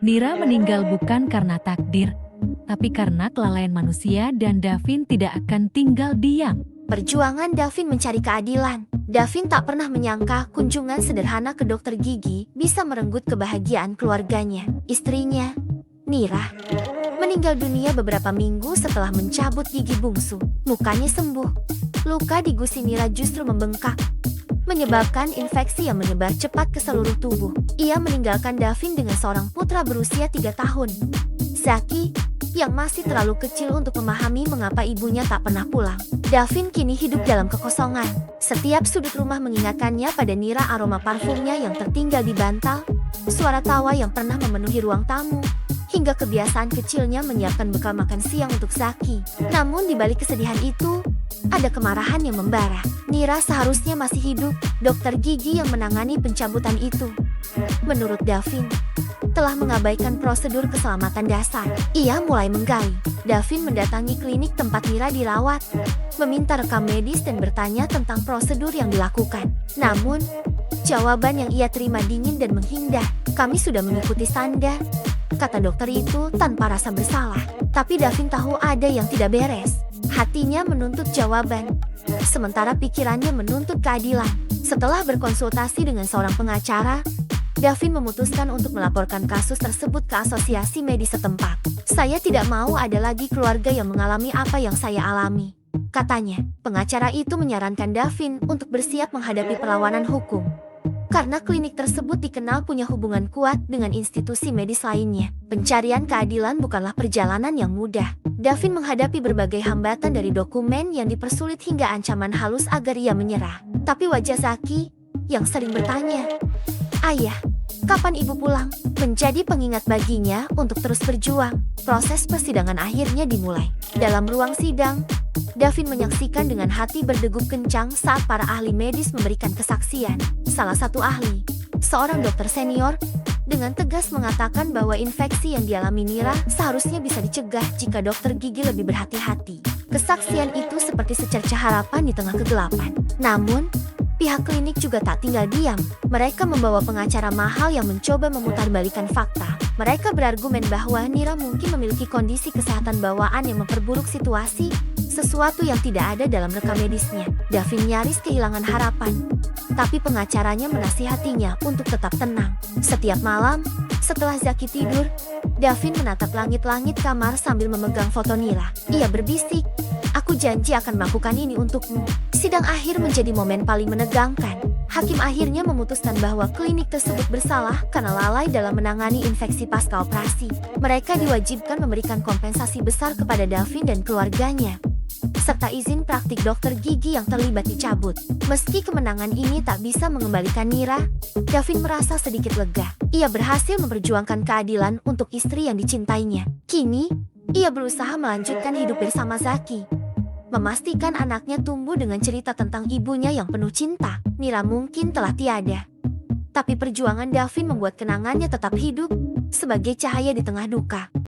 Nira meninggal bukan karena takdir, tapi karena kelalaian manusia dan Davin tidak akan tinggal diam. Perjuangan Davin mencari keadilan. Davin tak pernah menyangka kunjungan sederhana ke dokter gigi bisa merenggut kebahagiaan keluarganya. Istrinya, Nira, meninggal dunia beberapa minggu setelah mencabut gigi bungsu. Mukanya sembuh. Luka di gusi Nira justru membengkak, menyebabkan infeksi yang menyebar cepat ke seluruh tubuh. Ia meninggalkan Davin dengan seorang putra berusia 3 tahun, Zaki, yang masih terlalu kecil untuk memahami mengapa ibunya tak pernah pulang. Davin kini hidup dalam kekosongan. Setiap sudut rumah mengingatkannya pada Nira, aroma parfumnya yang tertinggal di bantal, suara tawa yang pernah memenuhi ruang tamu, hingga kebiasaan kecilnya menyiapkan bekal makan siang untuk Zaki. Namun di balik kesedihan itu, ada kemarahan yang membara. Nira seharusnya masih hidup. Dokter gigi yang menangani pencabutan itu, menurut Davin, telah mengabaikan prosedur keselamatan dasar. Ia mulai menggali. Davin mendatangi klinik tempat Nira dirawat, meminta rekam medis dan bertanya tentang prosedur yang dilakukan. Namun, jawaban yang ia terima dingin dan menghindar. "Kami sudah mengikuti standar," kata dokter itu tanpa rasa bersalah. Tapi Davin tahu ada yang tidak beres. Hatinya menuntut jawaban, sementara pikirannya menuntut keadilan. Setelah berkonsultasi dengan seorang pengacara, Davin memutuskan untuk melaporkan kasus tersebut ke asosiasi medis setempat. "Saya tidak mau ada lagi keluarga yang mengalami apa yang saya alami," katanya. Pengacara itu menyarankan Davin untuk bersiap menghadapi perlawanan hukum, karena klinik tersebut dikenal punya hubungan kuat dengan institusi medis lainnya. Pencarian keadilan bukanlah perjalanan yang mudah. Davin menghadapi berbagai hambatan dari dokumen yang dipersulit hingga ancaman halus agar ia menyerah. Tapi wajah Zaki, yang sering bertanya, "Ayah, kapan ibu pulang?" menjadi pengingat baginya untuk terus berjuang. Proses persidangan akhirnya dimulai. Dalam ruang sidang, Davin menyaksikan dengan hati berdegup kencang saat para ahli medis memberikan kesaksian. Salah satu ahli, seorang dokter senior, dengan tegas mengatakan bahwa infeksi yang dialami Nira seharusnya bisa dicegah jika dokter gigi lebih berhati-hati. Kesaksian itu seperti secercah harapan di tengah kegelapan. Namun, pihak klinik juga tak tinggal diam. Mereka membawa pengacara mahal yang mencoba memutarbalikkan fakta. Mereka berargumen bahwa Nira mungkin memiliki kondisi kesehatan bawaan yang memperburuk situasi, sesuatu yang tidak ada dalam rekam medisnya. Davin nyaris kehilangan harapan, tapi pengacaranya menasihatinya untuk tetap tenang. Setiap malam, setelah Zaki tidur, Davin menatap langit-langit kamar sambil memegang foto Nira. Ia berbisik, "Aku janji akan melakukan ini untukmu." Sidang akhir menjadi momen paling menegangkan. Hakim akhirnya memutuskan bahwa klinik tersebut bersalah karena lalai dalam menangani infeksi pasca operasi. Mereka diwajibkan memberikan kompensasi besar kepada Davin dan keluarganya, serta izin praktik dokter gigi yang terlibat dicabut. Meski kemenangan ini tak bisa mengembalikan Nira, Davin merasa sedikit lega. Ia berhasil memperjuangkan keadilan untuk istri yang dicintainya. Kini, ia berusaha melanjutkan hidup bersama Zaki, memastikan anaknya tumbuh dengan cerita tentang ibunya yang penuh cinta. Nira mungkin telah tiada, tapi perjuangan Davin membuat kenangannya tetap hidup sebagai cahaya di tengah duka.